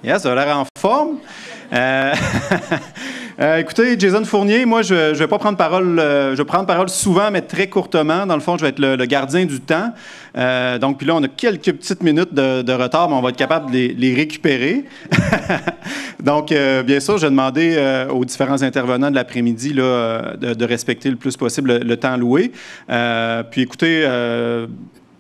Yes, ça a l'air en forme. Écoutez, Jason Fournier, moi, je ne vais pas prendre parole. Je vais prendre parole souvent, mais très courtement. Dans le fond, je vais être le gardien du temps. Donc, puis là, on a quelques petites minutes de retard, mais on va être capable de les récupérer. Donc, bien sûr, je vais demander aux différents intervenants de l'après-midi de respecter le plus possible le temps alloué. Puis, écoutez,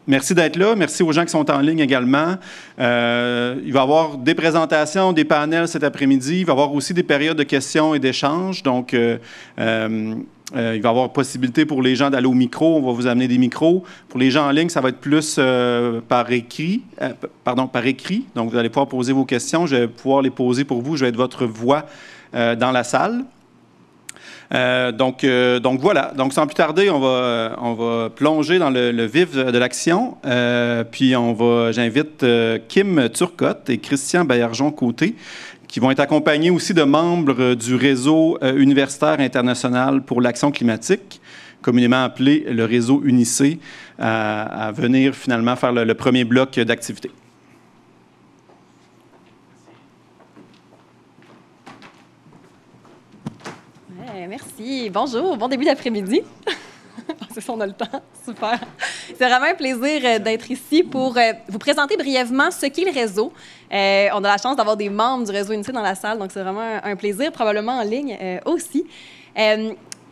merci d'être là. Merci aux gens qui sont en ligne également. Il va y avoir des présentations, des panels cet après-midi. Il va y avoir aussi des périodes de questions et d'échanges. Donc, il va y avoir possibilité pour les gens d'aller au micro. On va vous amener des micros. Pour les gens en ligne, ça va être plus par écrit. Donc, vous allez pouvoir poser vos questions. Je vais pouvoir les poser pour vous. Je vais être votre voix dans la salle. Donc voilà. Donc, sans plus tarder, on va plonger dans le vif de l'action. Puis, j'invite Kim Turcotte et Christian Baillargeon-Côté, qui vont être accompagnés aussi de membres du réseau universitaire international pour l'action climatique, communément appelé le réseau UNICE, à venir finalement faire le premier bloc d'activité. Merci. Bonjour. Bon début d'après-midi. C'est ça, on a le temps. Super. C'est vraiment un plaisir d'être ici pour vous présenter brièvement ce qu'est le réseau. On a la chance d'avoir des membres du réseau UNICE dans la salle, donc c'est vraiment un plaisir, probablement en ligne aussi.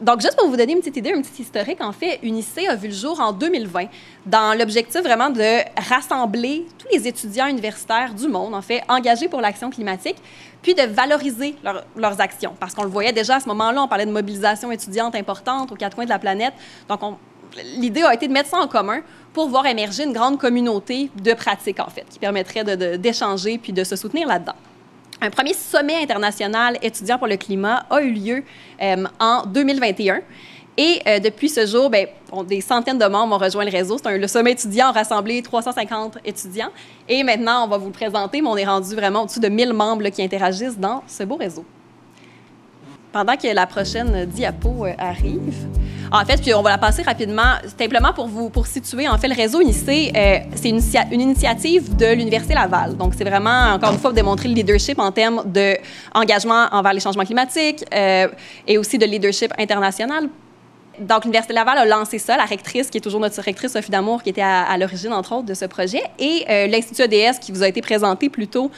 Donc, juste pour vous donner une petite idée, un petit historique, en fait, UNICE a vu le jour en 2020 dans l'objectif vraiment de rassembler tous les étudiants universitaires du monde, en fait, engagés pour l'action climatique, puis de valoriser leurs actions. Parce qu'on le voyait déjà à ce moment-là, on parlait de mobilisation étudiante importante aux quatre coins de la planète. Donc, l'idée a été de mettre ça en commun pour voir émerger une grande communauté de pratiques, en fait, qui permettrait d'échanger puis de se soutenir là-dedans. Un premier sommet international étudiant pour le climat a eu lieu en 2021. Et depuis ce jour, des centaines de membres ont rejoint le réseau. Le sommet étudiant a rassemblé 350 étudiants. Et maintenant, on va vous le présenter, mais on est rendu vraiment au-dessus de 1000 membres qui interagissent dans ce beau réseau. Pendant que la prochaine diapo arrive... En fait, puis on va la passer rapidement, simplement pour situer. En fait, le réseau UNICE, c'est une initiative de l'Université Laval. Donc, c'est vraiment, encore une fois, démontrer le leadership en termes d'engagement envers les changements climatiques et aussi de leadership international. Donc, l'Université Laval a lancé ça, la rectrice, qui est toujours notre rectrice, Sophie Damour, qui était à l'origine, entre autres, de ce projet, et l'Institut EDS, qui vous a été présenté plus tôt,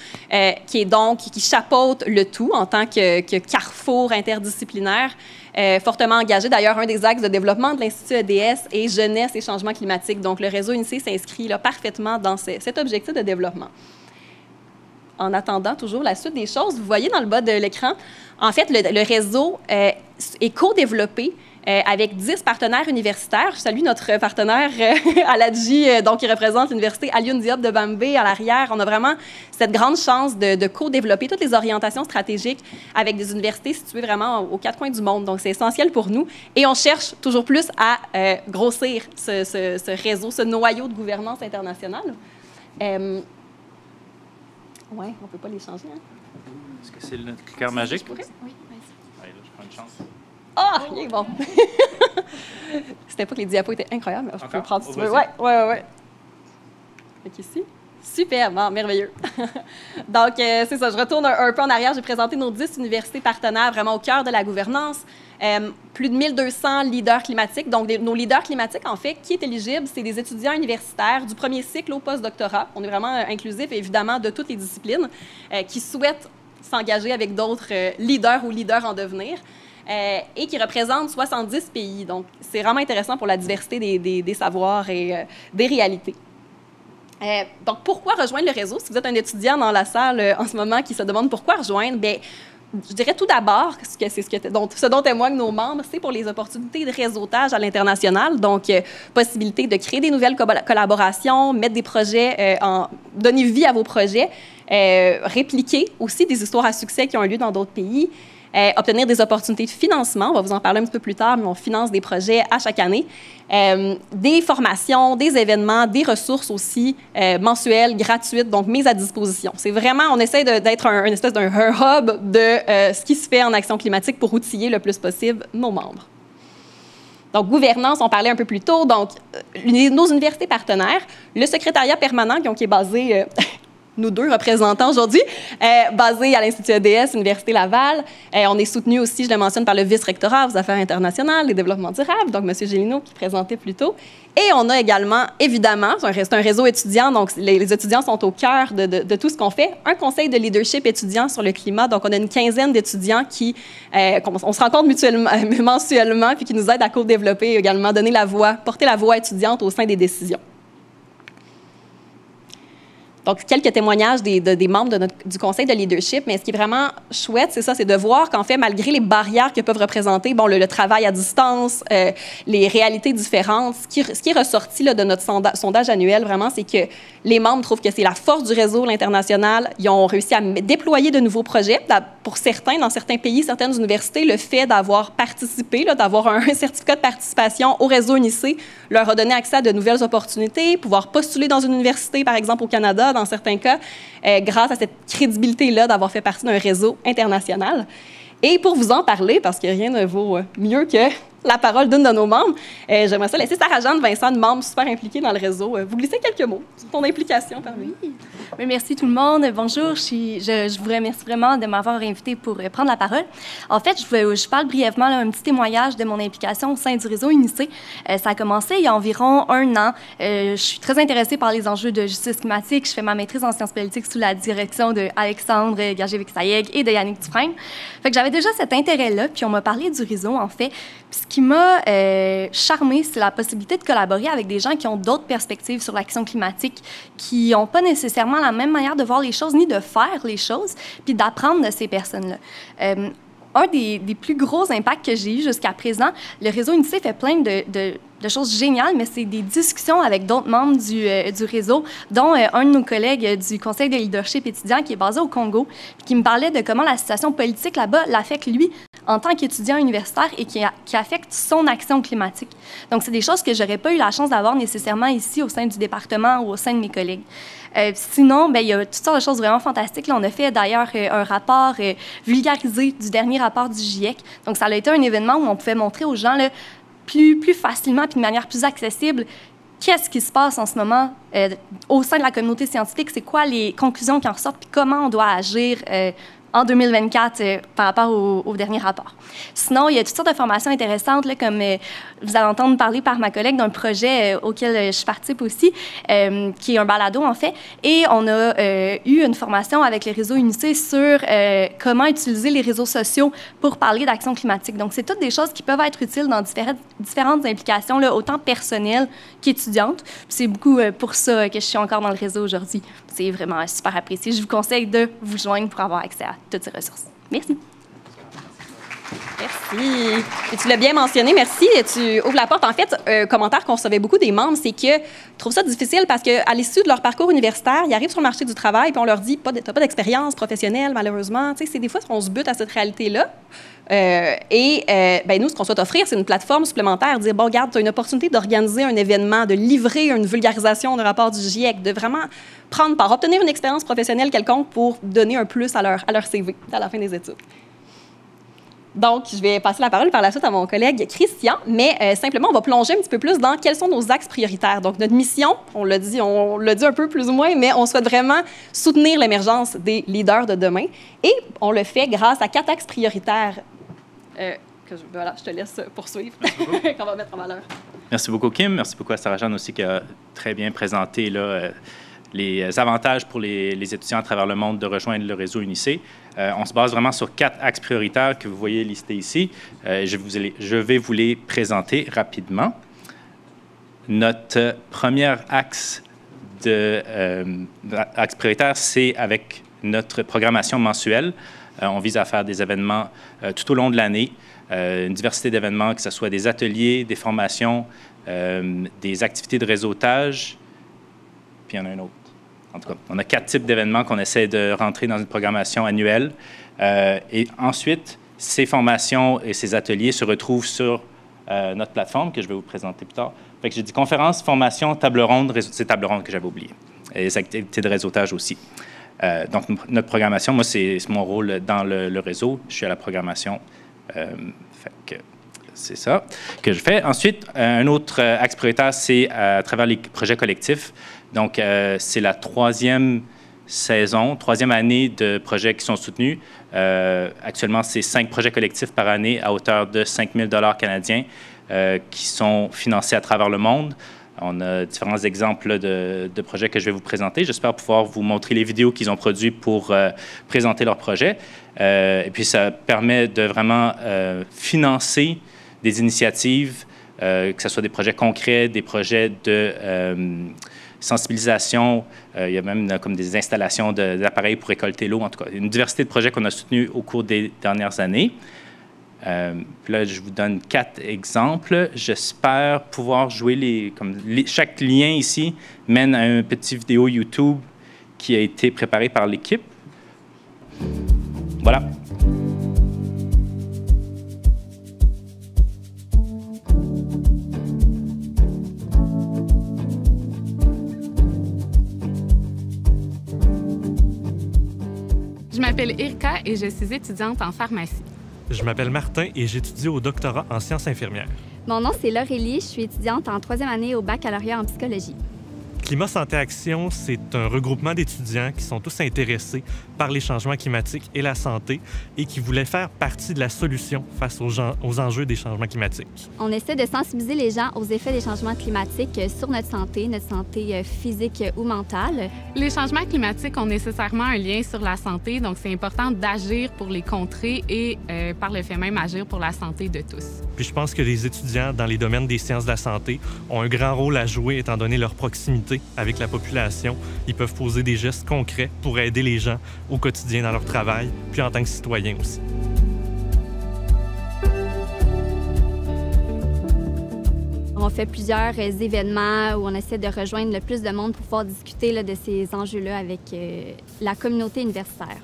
qui chapeaute le tout en tant que carrefour interdisciplinaire, fortement engagé. D'ailleurs, un des axes de développement de l'Institut EDS est jeunesse et changement climatique. Donc, le réseau UNICE s'inscrit là, parfaitement dans cet objectif de développement. En attendant toujours la suite des choses, vous voyez dans le bas de l'écran, en fait, le réseau est co-développé avec 10 partenaires universitaires. Je salue notre partenaire Aladji, qui représente l'Université Alioune Diop de Bambey à l'arrière. On a vraiment cette grande chance de co-développer toutes les orientations stratégiques avec des universités situées vraiment aux quatre coins du monde. Donc, c'est essentiel pour nous. Et on cherche toujours plus à grossir ce réseau, ce noyau de gouvernance internationale. Oui, on ne peut pas les changer. Hein? Est-ce que c'est le cliqueur magique? Oui, vas-y. Allez, là, je prends une chance. Ah, il est bon. C'était pas que les diapos étaient incroyables, mais je peux prendre si tu veux. Oui. Donc ici. Super, bon, merveilleux. Donc, c'est ça, je retourne un peu en arrière. J'ai présenté nos 10 universités partenaires vraiment au cœur de la gouvernance. Plus de 1200 leaders climatiques. Donc, nos leaders climatiques, en fait, qui est éligible, c'est des étudiants universitaires du premier cycle au post-doctorat. On est vraiment inclusif, évidemment, de toutes les disciplines qui souhaitent s'engager avec d'autres leaders ou leaders en devenir. Et qui représente 70 pays. Donc, c'est vraiment intéressant pour la diversité des savoirs et des réalités. Donc, pourquoi rejoindre le réseau? Si vous êtes un étudiant dans la salle en ce moment qui se demande pourquoi rejoindre, bien, je dirais tout d'abord que ce dont témoignent nos membres, c'est pour les opportunités de réseautage à l'international. Donc, possibilité de créer des nouvelles collaborations, mettre des projets, donner vie à vos projets, répliquer aussi des histoires à succès qui ont eu lieu dans d'autres pays. Obtenir des opportunités de financement, on va vous en parler un petit peu plus tard, mais on finance des projets à chaque année, des formations, des événements, des ressources aussi mensuelles, gratuites, donc mises à disposition. C'est vraiment, on essaie d'être un espèce d'un hub de ce qui se fait en action climatique pour outiller le plus possible nos membres. Donc, gouvernance, on parlait un peu plus tôt. Donc, nos universités partenaires, le secrétariat permanent qui est basé nous deux représentants aujourd'hui, basés à l'Institut EDS, Université Laval. On est soutenu aussi, je le mentionne, par le vice-rectorat aux affaires internationales et développement durable, donc M. Gélineau qui présentait plus tôt. Et on a également, évidemment, c'est un réseau étudiant, donc les étudiants sont au cœur de tout ce qu'on fait, un conseil de leadership étudiant sur le climat. Donc, on a une quinzaine d'étudiants qui, on se rencontre mensuellement, puis qui nous aident à co-développer également, porter la voix étudiante au sein des décisions. Donc, quelques témoignages des membres du conseil de leadership, mais ce qui est vraiment chouette, c'est ça, c'est de voir qu'en fait, malgré les barrières que peuvent représenter le travail à distance, les réalités différentes, ce qui est ressorti là, de notre sondage annuel, vraiment, c'est que les membres trouvent que c'est la force du réseau, l'international. Ils ont réussi à déployer de nouveaux projets. Pour certains, dans certains pays, certaines universités, le fait d'avoir participé, d'avoir un certificat de participation au réseau UNICE, leur a donné accès à de nouvelles opportunités, pouvoir postuler dans une université, par exemple au Canada, dans certains cas, grâce à cette crédibilité-là d'avoir fait partie d'un réseau international. Et pour vous en parler, parce que rien ne vaut mieux que la parole d'une de nos membres, j'aimerais ça laisser Sarah-Jeanne Vincent, une membre super impliquée dans le réseau, vous glisser quelques mots sur ton implication parmi nous. Oui. Merci tout le monde. Bonjour. Je vous remercie vraiment de m'avoir invité pour prendre la parole. En fait, je parle brièvement un petit témoignage de mon implication au sein du réseau UNICE. Ça a commencé il y a environ 1 an. Je suis très intéressée par les enjeux de justice climatique. Je fais ma maîtrise en sciences politiques sous la direction de Alexandre Gagévic-Sayeg et de Yannick Dufresne. Fait que j'avais déjà cet intérêt-là, puis on m'a parlé du réseau, en fait. Puis ce qui m'a charmée, c'est la possibilité de collaborer avec des gens qui ont d'autres perspectives sur l'action climatique, qui n'ont pas nécessairement la même manière de voir les choses ni de faire les choses, puis d'apprendre de ces personnes-là. Un des plus gros impacts que j'ai eu jusqu'à présent, le réseau UNICE fait plein de choses géniales, mais c'est des discussions avec d'autres membres du réseau, dont un de nos collègues du Conseil de leadership étudiant qui est basé au Congo, puis qui me parlait de comment la situation politique là-bas l'affecte lui en tant qu'étudiant universitaire et qui affecte son action climatique. Donc, c'est des choses que j'aurais pas eu la chance d'avoir nécessairement ici au sein du département ou au sein de mes collègues. Sinon, il y a toutes sortes de choses vraiment fantastiques. Là, on a fait d'ailleurs un rapport vulgarisé du dernier rapport du GIEC. Donc, ça a été un événement où on pouvait montrer aux gens là, plus facilement puis de manière plus accessible qu'est-ce qui se passe en ce moment au sein de la communauté scientifique, c'est quoi les conclusions qui en ressortent puis comment on doit agir en 2024 par rapport au dernier rapport. Sinon, il y a toutes sortes de formations intéressantes, là, comme vous allez entendre parler par ma collègue d'un projet auquel je participe aussi, qui est un balado, en fait. Et on a eu une formation avec les réseaux UNICE sur comment utiliser les réseaux sociaux pour parler d'action climatique. Donc, c'est toutes des choses qui peuvent être utiles dans différentes implications, là, autant personnelles qu'étudiantes. C'est beaucoup pour ça que je suis encore dans le réseau aujourd'hui. C'est vraiment super apprécié. Je vous conseille de vous joindre pour avoir accès à toutes ces ressources. Merci. Merci. Et tu l'as bien mentionné, merci. Tu ouvres la porte. En fait, un commentaire qu'on recevait beaucoup des membres, c'est qu'ils trouvent ça difficile parce qu'à l'issue de leur parcours universitaire, ils arrivent sur le marché du travail puis on leur dit « t'as pas d'expérience professionnelle, malheureusement. » Tu sais, c'est des fois, on se bute à cette réalité-là. Nous, ce qu'on souhaite offrir, c'est une plateforme supplémentaire, dire, bon, regarde, tu as une opportunité d'organiser un événement, de livrer une vulgarisation d'un rapport du GIEC, de vraiment prendre part, obtenir une expérience professionnelle quelconque pour donner un plus à leur CV à la fin des études. Donc, je vais passer la parole par la suite à mon collègue Christian, mais simplement, on va plonger un petit peu plus dans quels sont nos axes prioritaires. Donc, notre mission, on l'a dit un peu plus ou moins, mais on souhaite vraiment soutenir l'émergence des leaders de demain. Et on le fait grâce à 4 axes prioritaires voilà, je te laisse poursuivre, qu'on va mettre en valeur. Merci beaucoup, Kim. Merci beaucoup à Sarah-Jeanne aussi qui a très bien présenté là, les avantages pour les étudiants à travers le monde de rejoindre le réseau UNICE. On se base vraiment sur 4 axes prioritaires que vous voyez listés ici. Je vais vous les présenter rapidement. Notre premier axe prioritaire, c'est avec notre programmation mensuelle. On vise à faire des événements tout au long de l'année, une diversité d'événements, que ce soit des ateliers, des formations, des activités de réseautage, puis il y en a un autre. En tout cas, on a 4 types d'événements qu'on essaie de rentrer dans une programmation annuelle. Et ensuite, ces formations et ces ateliers se retrouvent sur notre plateforme que je vais vous présenter plus tard. Fait que j'ai dit conférences, formations, table ronde, c'est table ronde que j'avais oublié. Et les activités de réseautage aussi. Donc, notre programmation, moi, c'est mon rôle dans le réseau. Je suis à la programmation. Fait que c'est ça que je fais. Ensuite, un autre axe prioritaire, c'est à travers les projets collectifs. Donc, c'est la troisième saison, 3e année de projets qui sont soutenus. Actuellement, c'est 5 projets collectifs par année à hauteur de 5 000 $ canadiens qui sont financés à travers le monde. On a différents exemples de projets que je vais vous présenter. J'espère pouvoir vous montrer les vidéos qu'ils ont produites pour présenter leurs projets. Et puis, ça permet de vraiment financer des initiatives, que ce soit des projets concrets, des projets de sensibilisation. Il y a même comme des installations d'appareils pour récolter l'eau. En tout cas, une diversité de projets qu'on a soutenus au cours des dernières années. Puis là, je vous donne 4 exemples. J'espère pouvoir jouer chaque lien ici mène à une petite vidéo YouTube qui a été préparée par l'équipe. Voilà. Je m'appelle Erika et je suis étudiante en pharmacie. Je m'appelle Martin et j'étudie au doctorat en sciences infirmières. Mon nom, c'est Laurélie. Je suis étudiante en 3e année au baccalauréat en psychologie. Climat Santé Action, c'est un regroupement d'étudiants qui sont tous intéressés par les changements climatiques et la santé et qui voulaient faire partie de la solution face aux enjeux des changements climatiques. On essaie de sensibiliser les gens aux effets des changements climatiques sur notre santé physique ou mentale. Les changements climatiques ont nécessairement un lien sur la santé, donc c'est important d'agir pour les contrer et par le fait même agir pour la santé de tous. Puis je pense que les étudiants dans les domaines des sciences de la santé ont un grand rôle à jouer étant donné leur proximité avec la population. Ils peuvent poser des gestes concrets pour aider les gens au quotidien dans leur travail, puis en tant que citoyens aussi. On fait plusieurs événements où on essaie de rejoindre le plus de monde pour pouvoir discuter de ces enjeux-là avec la communauté universitaire.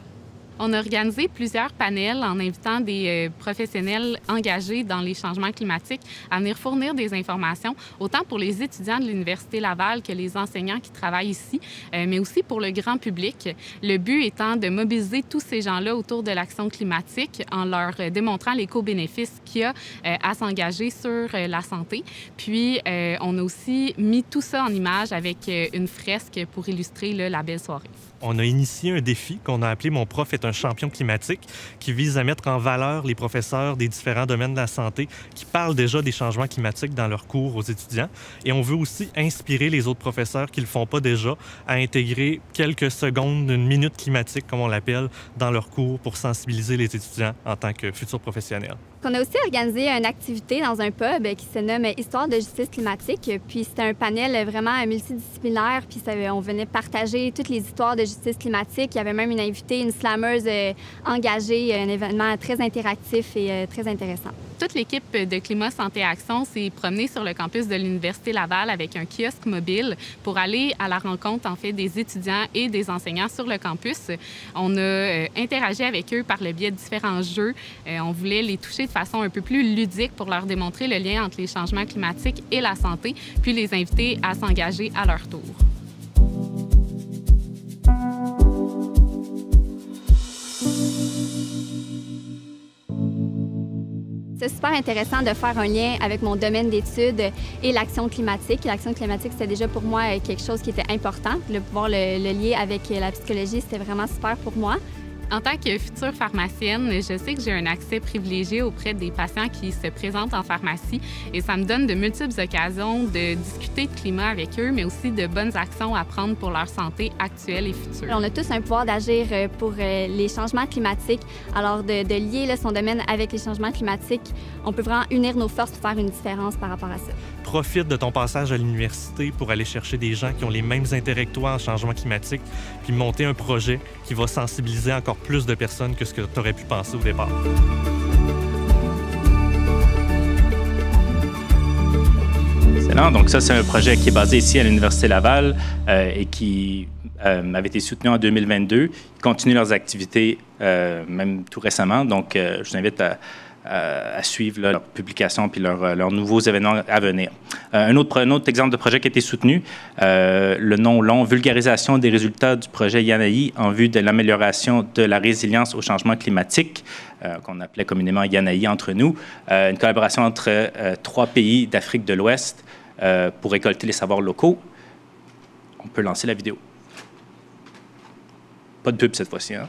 On a organisé plusieurs panels en invitant des professionnels engagés dans les changements climatiques à venir fournir des informations, autant pour les étudiants de l'Université Laval que les enseignants qui travaillent ici, mais aussi pour le grand public. Le but étant de mobiliser tous ces gens-là autour de l'action climatique en leur démontrant les co-bénéfices qu'il y a à s'engager sur la santé. Puis, on a aussi mis tout ça en image avec une fresque pour illustrer la belle soirée. On a initié un défi qu'on a appelé « Mon prof est un champion climatique » qui vise à mettre en valeur les professeurs des différents domaines de la santé qui parlent déjà des changements climatiques dans leurs cours aux étudiants. Et on veut aussi inspirer les autres professeurs qui ne le font pas déjà à intégrer quelques secondes, une minute climatique, comme on l'appelle, dans leurs cours pour sensibiliser les étudiants en tant que futurs professionnels. On a aussi organisé une activité dans un pub qui se nomme Histoire de justice climatique. Puis c'était un panel vraiment multidisciplinaire. Puis on venait partager toutes les histoires de justice climatique. Il y avait même une invitée, une slammeuse engagée, un événement très interactif et très intéressant. Toute l'équipe de Climat Santé Action s'est promenée sur le campus de l'Université Laval avec un kiosque mobile pour aller à la rencontre en fait des étudiants et des enseignants sur le campus. On a interagi avec eux par le biais de différents jeux. On voulait les toucher de façon un peu plus ludique pour leur démontrer le lien entre les changements climatiques et la santé, puis les inviter à s'engager à leur tour. C'est super intéressant de faire un lien avec mon domaine d'études et l'action climatique. L'action climatique, c'était déjà pour moi quelque chose qui était important. De pouvoir le lier avec la psychologie, c'était vraiment super pour moi. En tant que future pharmacienne, je sais que j'ai un accès privilégié auprès des patients qui se présentent en pharmacie et ça me donne de multiples occasions de discuter de climat avec eux, mais aussi de bonnes actions à prendre pour leur santé actuelle et future. On a tous un pouvoir d'agir pour les changements climatiques. Alors, de lier son domaine avec les changements climatiques, on peut vraiment unir nos forces pour faire une différence par rapport à ça. Profite de ton passage à l'université pour aller chercher des gens qui ont les mêmes intérêts que toi en changement climatique, puis monter un projet qui va sensibiliser encore plus de personnes que ce que tu aurais pu penser au départ. Excellent. Donc ça, c'est un projet qui est basé ici à l'Université Laval et qui avait été soutenu en 2022. Ils continuent leurs activités même tout récemment. Donc, je vous invite à suivre leurs publications puis leurs nouveaux événements à venir. Un autre exemple de projet qui a été soutenu, le nom long, vulgarisation des résultats du projet Yanaï en vue de l'amélioration de la résilience au changement climatique, qu'on appelait communément Yanaï entre nous, une collaboration entre 3 pays d'Afrique de l'Ouest pour récolter les savoirs locaux. On peut lancer la vidéo. Pas de pub cette fois-ci. Hein?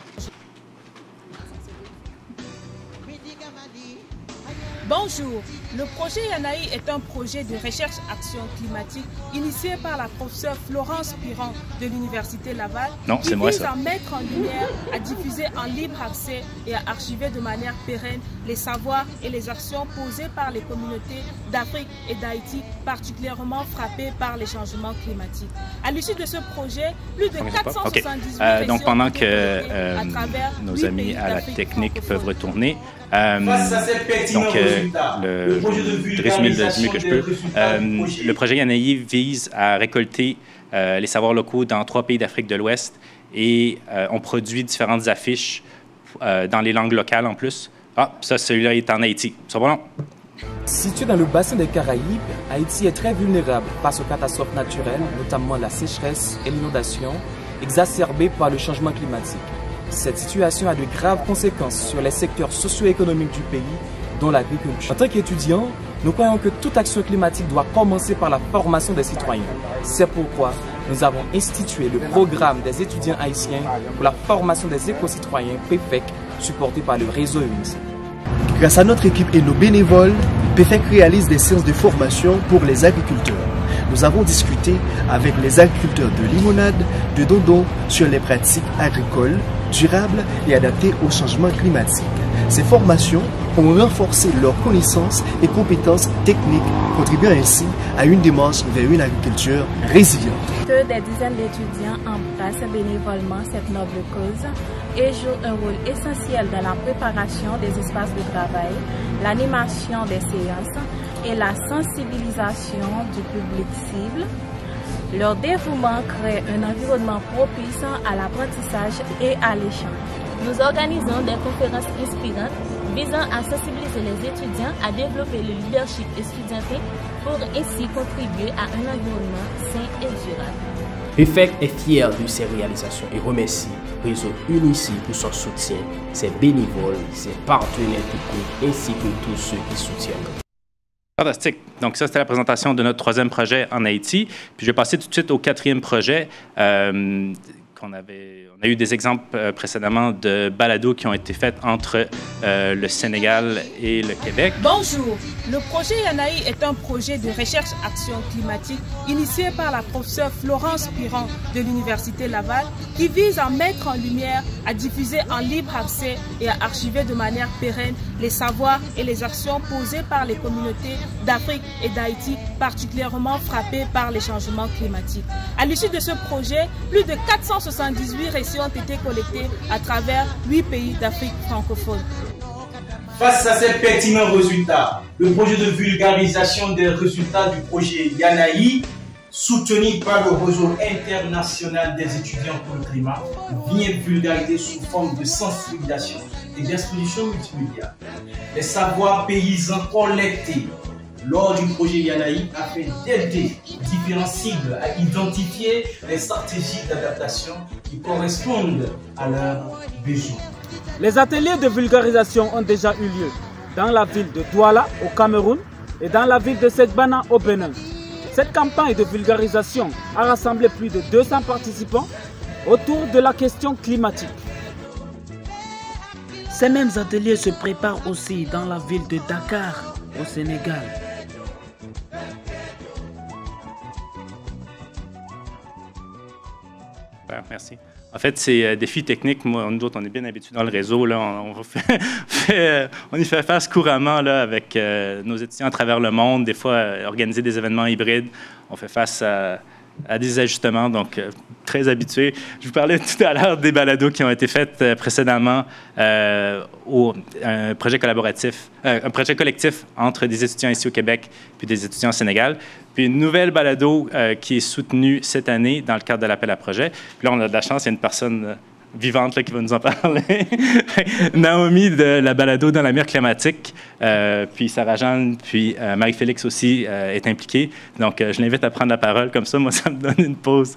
Bonjour, le projet Yanaï est un projet de recherche-action climatique initié par la professeure Florence Piron de l'Université Laval qui vise à mettre en lumière, à diffuser en libre accès et à archiver de manière pérenne les savoirs et les actions posées par les communautés d'Afrique et d'Haïti particulièrement frappées par les changements climatiques. À l'issue de ce projet, plus de 478 régions donc pendant que nos amis à la technique peuvent retourner, le résumé du mieux que je peux. Le projet Yanaï vise à récolter les savoirs locaux dans 3 pays d'Afrique de l'Ouest et on produit différentes affiches dans les langues locales en plus. Ah, ça, celui-là est en Haïti. Ça va non? Situé dans le bassin des Caraïbes, Haïti est très vulnérable face aux catastrophes naturelles, notamment la sécheresse et l'inondation, exacerbées par le changement climatique. Cette situation a de graves conséquences sur les secteurs socio-économiques du pays, dont l'agriculture. En tant qu'étudiants, nous croyons que toute action climatique doit commencer par la formation des citoyens. C'est pourquoi nous avons institué le programme des étudiants haïtiens pour la formation des éco-citoyens PEFEC, supporté par le réseau UNICEF. Grâce à notre équipe et nos bénévoles, PEFEC réalise des séances de formation pour les agriculteurs. Nous avons discuté avec les agriculteurs de limonade, de dodon sur les pratiques agricoles durables et adaptées au changement climatique. Ces formations ont renforcé leurs connaissances et compétences techniques, contribuant ainsi à une démarche vers une agriculture résiliente. Des dizaines d'étudiants embrassent bénévolement cette noble cause et jouent un rôle essentiel dans la préparation des espaces de travail, l'animation des séances et la sensibilisation du public cible. Leur dévouement crée un environnement propice à l'apprentissage et à l'échange. Nous organisons des conférences inspirantes visant à sensibiliser les étudiants à développer le leadership estudiantin pour ainsi contribuer à un environnement sain et durable. PEFEC est fier de ses réalisations et remercie Réseau UNICEF pour son soutien, ses bénévoles, ses partenaires techniques ainsi que tous ceux qui soutiennent. Fantastique. Donc ça, c'était la présentation de notre 3e projet en Haïti. Puis je vais passer tout de suite au 4e projet. On a eu des exemples précédemment de balados qui ont été faits entre le Sénégal et le Québec. Bonjour, le projet Yanaï est un projet de recherche-action climatique initié par la professeure Florence Piron de l'Université Laval qui vise à mettre en lumière, à diffuser en libre accès et à archiver de manière pérenne les savoirs et les actions posées par les communautés d'Afrique et d'Haïti particulièrement frappées par les changements climatiques. À l'issue de ce projet, plus de 478 récits ont été collectés à travers 8 pays d'Afrique francophone. Face à ces pertinents résultats, le projet de vulgarisation des résultats du projet Yanaï, soutenu par le réseau international des étudiants pour le climat, vient vulgariser sous forme de sensibilisation et d'exposition multimédia les savoirs paysans collectés lors du projet Yanaï afin d'aider différentes cibles à identifier les stratégies d'adaptation qui correspondent à leurs besoins. Les ateliers de vulgarisation ont déjà eu lieu dans la ville de Douala au Cameroun et dans la ville de Segbana au Bénin. Cette campagne de vulgarisation a rassemblé plus de 200 participants autour de la question climatique. Ces mêmes ateliers se préparent aussi dans la ville de Dakar au Sénégal. Merci. En fait, ces défis techniques, nous autres, on est bien habitués dans le réseau. Là, on y fait face couramment là, avec nos étudiants à travers le monde. Des fois, organiser des événements hybrides. On fait face à des ajustements, donc très habitués. Je vous parlais tout à l'heure des balados qui ont été faits précédemment au un projet collaboratif, un projet collectif entre des étudiants ici au Québec puis des étudiants au Sénégal. Puis une nouvelle balado qui est soutenue cette année dans le cadre de l'appel à projet. Puis là, on a de la chance, il y a une personne vivante là, qui va nous en parler. Naomi de la balado dans la mire climatique, puis Sarah-Jeanne, puis Marie-Félix aussi est impliquée. Donc, je l'invite à prendre la parole. Comme ça, moi, ça me donne une pause.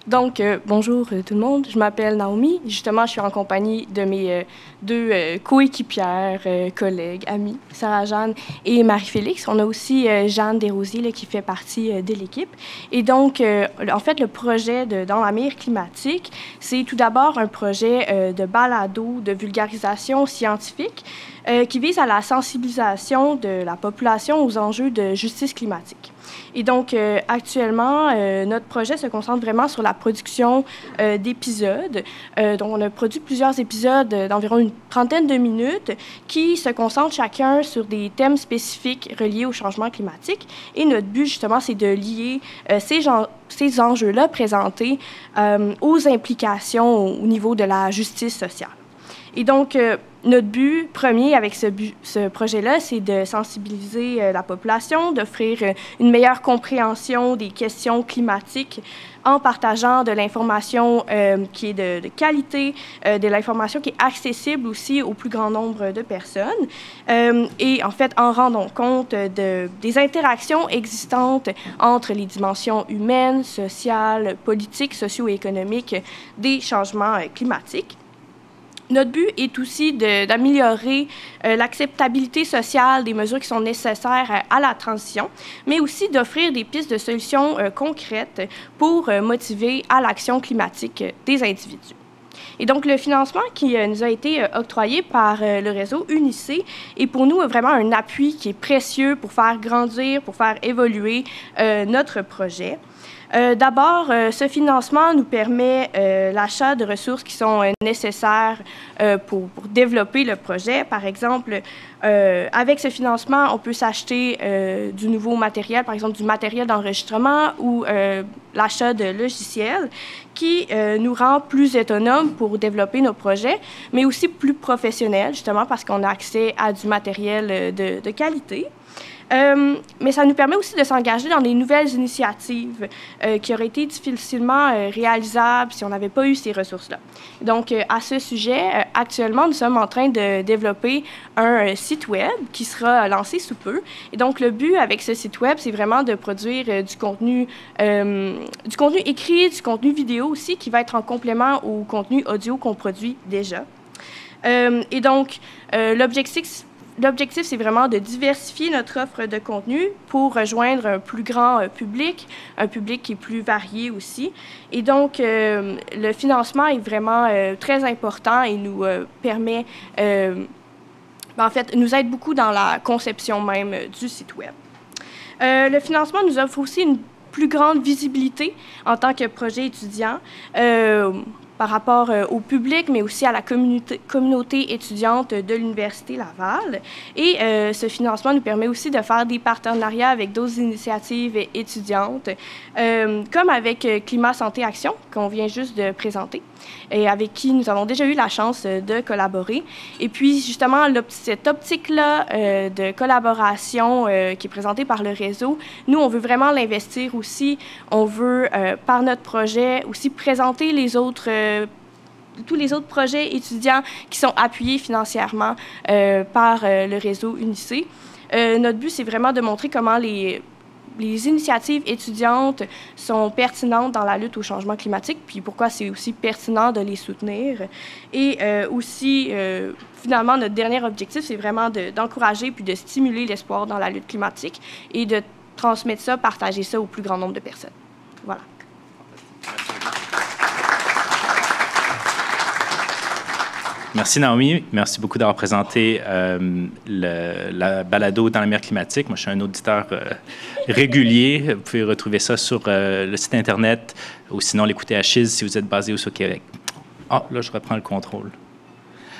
Donc, bonjour tout le monde, je m'appelle Naomi. Justement, je suis en compagnie de mes deux coéquipières, collègues, amies, Sarah-Jeanne et Marie-Félix. On a aussi Jeanne Desrosiers là, qui fait partie de l'équipe. Et donc, en fait, le projet de Dans la mire climatique, c'est tout d'abord un projet de balado, de vulgarisation scientifique qui vise à la sensibilisation de la population aux enjeux de justice climatique. Et donc, actuellement, notre projet se concentre vraiment sur la production d'épisodes. Donc, on a produit plusieurs épisodes d'environ une trentaine de minutes qui se concentrent chacun sur des thèmes spécifiques reliés au changement climatique. Et notre but, justement, c'est de lier ces enjeux-là présentés aux implications au niveau de la justice sociale. Et donc, notre but premier avec ce projet-là, c'est de sensibiliser la population, d'offrir une meilleure compréhension des questions climatiques en partageant de l'information qui est de qualité, de l'information qui est accessible aussi au plus grand nombre de personnes. Et en fait, en rendant compte des interactions existantes entre les dimensions humaines, sociales, politiques, socio-économiques des changements climatiques. Notre but est aussi d'améliorer l'acceptabilité sociale des mesures qui sont nécessaires à la transition, mais aussi d'offrir des pistes de solutions concrètes pour motiver à l'action climatique des individus. Et donc, le financement qui nous a été octroyé par le réseau UNICE est pour nous vraiment un appui qui est précieux pour faire grandir, pour faire évoluer notre projet. D'abord, ce financement nous permet l'achat de ressources qui sont nécessaires pour développer le projet. Par exemple, avec ce financement, on peut s'acheter du nouveau matériel, par exemple du matériel d'enregistrement ou l'achat de logiciels qui nous rend plus autonomes pour développer nos projets, mais aussi plus professionnels, justement parce qu'on a accès à du matériel de qualité. Mais ça nous permet aussi de s'engager dans des nouvelles initiatives qui auraient été difficilement réalisables si on n'avait pas eu ces ressources-là. Donc, à ce sujet, actuellement, nous sommes en train de développer un site web qui sera lancé sous peu. Et donc, le but avec ce site web, c'est vraiment de produire du contenu écrit, du contenu vidéo aussi, qui va être en complément au contenu audio qu'on produit déjà. Et donc, L'objectif, c'est vraiment de diversifier notre offre de contenu pour rejoindre un plus grand public, un public qui est plus varié aussi. Et donc, le financement est vraiment très important et nous permet, en fait, nous aide beaucoup dans la conception même du site web. Le financement nous offre aussi une plus grande visibilité en tant que projet étudiant. Par rapport au public, mais aussi à la communauté étudiante de l'Université Laval. Et ce financement nous permet aussi de faire des partenariats avec d'autres initiatives étudiantes, comme avec Climat Santé Action, qu'on vient juste de présenter, et avec qui nous avons déjà eu la chance de collaborer. Et puis, justement, cette optique-là de collaboration qui est présentée par le réseau, nous, on veut vraiment l'investir aussi. On veut, par notre projet, aussi présenter tous les autres projets étudiants qui sont appuyés financièrement par le réseau UNICE. Notre but, c'est vraiment de montrer comment les initiatives étudiantes sont pertinentes dans la lutte au changement climatique, puis pourquoi c'est aussi pertinent de les soutenir. Et aussi, finalement, notre dernier objectif, c'est vraiment d'encourager puis de stimuler l'espoir dans la lutte climatique et de transmettre ça, partager ça au plus grand nombre de personnes. Voilà. Merci Naomi, merci beaucoup d'avoir présenté la balado Dans la mire climatique. Moi, je suis un auditeur régulier. Vous pouvez retrouver ça sur le site Internet ou sinon l'écouter à Chiz si vous êtes basé au Québec. Ah, là, je reprends le contrôle.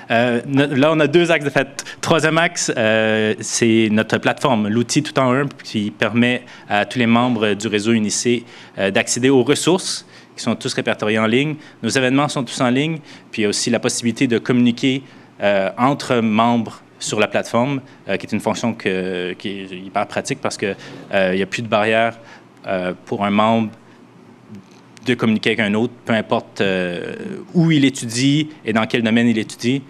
Là, on a deux axes de fait. Troisième axe, c'est notre plateforme, l'outil tout en un, qui permet à tous les membres du réseau UNICE d'accéder aux ressources qui sont tous répertoriés en ligne. Nos événements sont tous en ligne. Puis il y a aussi la possibilité de communiquer entre membres sur la plateforme, qui est une fonction qui est hyper pratique parce qu'il n'y a plus de barrière pour un membre de communiquer avec un autre, peu importe où il étudie et dans quel domaine il étudie,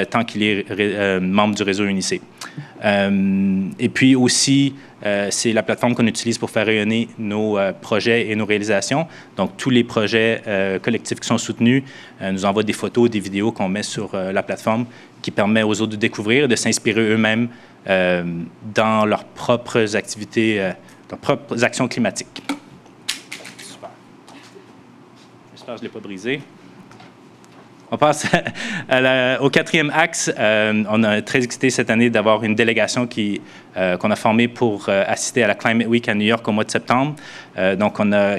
tant qu'il est membre du réseau UNICE. Et puis aussi, c'est la plateforme qu'on utilise pour faire rayonner nos projets et nos réalisations. Donc, tous les projets collectifs qui sont soutenus nous envoient des photos, des vidéos qu'on met sur la plateforme qui permet aux autres de découvrir et de s'inspirer eux-mêmes dans leurs propres activités, leurs propres actions climatiques. Super. J'espère que je ne l'ai pas brisé. On passe au quatrième axe. On a très excité cette année d'avoir une délégation qu'on a formée pour assister à la Climate Week à New York au mois de septembre. Donc, on a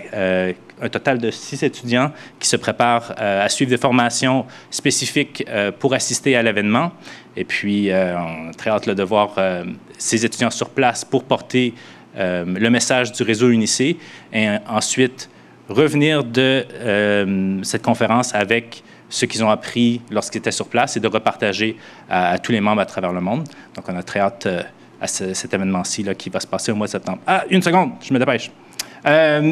un total de 6 étudiants qui se préparent à suivre des formations spécifiques pour assister à l'événement. Et puis, on a très hâte de voir ces étudiants sur place pour porter le message du réseau UniC et ensuite revenir de cette conférence avec ce qu'ils ont appris lorsqu'ils étaient sur place et de repartager à tous les membres à travers le monde. Donc, on a très hâte à cet événement-ci qui va se passer au mois de septembre. Ah, une seconde, je me dépêche.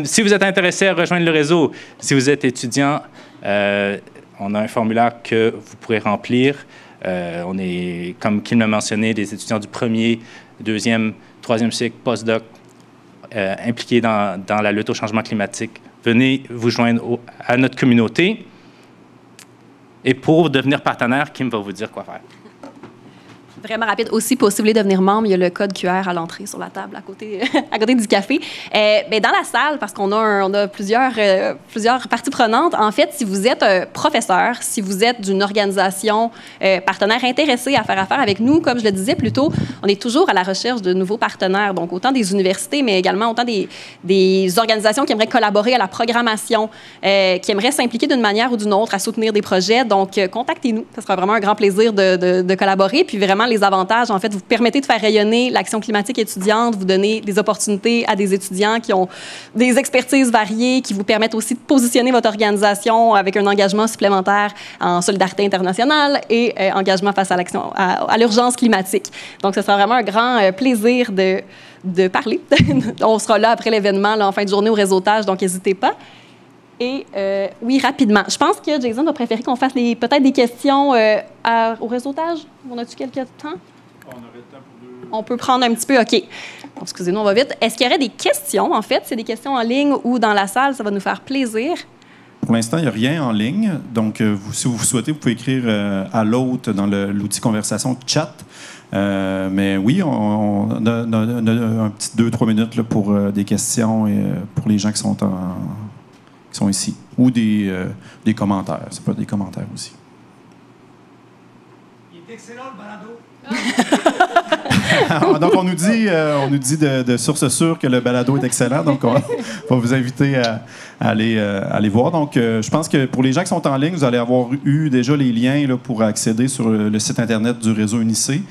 Si vous êtes intéressé à rejoindre le réseau, si vous êtes étudiant, on a un formulaire que vous pourrez remplir. On est, comme Kim l'a mentionné, des étudiants du premier, deuxième, troisième cycle, postdoc, impliqués dans la lutte au changement climatique. Venez vous joindre à notre communauté. Et pour devenir partenaire, Kim va vous dire quoi faire. Vraiment rapide. Aussi, pour si vous voulez devenir membre, il y a le code QR à l'entrée sur la table à côté du café. Mais dans la salle, parce qu'on a plusieurs parties prenantes, en fait, si vous êtes professeur, si vous êtes d'une organisation partenaire intéressée à faire affaire avec nous, comme je le disais plus tôt, on est toujours à la recherche de nouveaux partenaires, donc autant des universités, mais également autant des organisations qui aimeraient collaborer à la programmation, qui aimeraient s'impliquer d'une manière ou d'une autre à soutenir des projets. Donc, contactez-nous. Ce sera vraiment un grand plaisir de collaborer. Puis vraiment, les avantages, en fait, vous permettez de faire rayonner l'action climatique étudiante, vous donnez des opportunités à des étudiants qui ont des expertises variées, qui vous permettent aussi de positionner votre organisation avec un engagement supplémentaire en solidarité internationale et engagement face à l'urgence climatique. Donc, ce sera vraiment un grand plaisir de parler. On sera là après l'événement, en fin de journée au réseautage, donc n'hésitez pas. Et oui, rapidement. Je pense que Jason va préférer qu'on fasse peut-être des questions au réseautage. On a-tu quelques temps? On aurait le temps pour 2. On peut prendre un petit peu, OK. Bon, excusez-nous, on va vite. Est-ce qu'il y aurait des questions, en fait? C'est des questions en ligne ou dans la salle, ça va nous faire plaisir. Pour l'instant, il n'y a rien en ligne. Donc, si vous souhaitez, vous pouvez écrire à l'hôte dans l'outil conversation chat. Mais oui, on a un petit 2-3 minutes là, pour des questions et pour les gens qui sont ici. Ou des commentaires. Ça peut être des commentaires aussi. Il est excellent, le balado. Donc, on nous dit de source sûre que le balado est excellent. Donc, on va vous inviter à aller voir. Donc, je pense que pour les gens qui sont en ligne, vous allez avoir eu déjà les liens là, pour accéder sur le site Internet du réseau UniC.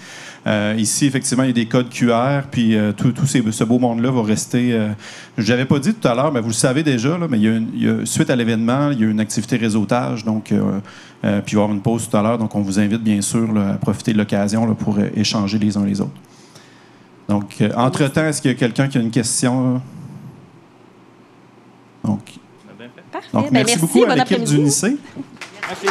Ici, effectivement, il y a des codes QR, puis tout ce beau monde-là va rester... je n'avais pas dit tout à l'heure, mais vous le savez déjà, là, mais suite à l'événement, il y a une activité réseautage, donc, puis il va y avoir une pause tout à l'heure, donc on vous invite bien sûr là, à profiter de l'occasion là, pour échanger les uns les autres. Donc, entre-temps, est-ce qu'il y a quelqu'un qui a une question? Là? Donc, parfait. Donc merci beaucoup à l'équipe du UniC. Merci.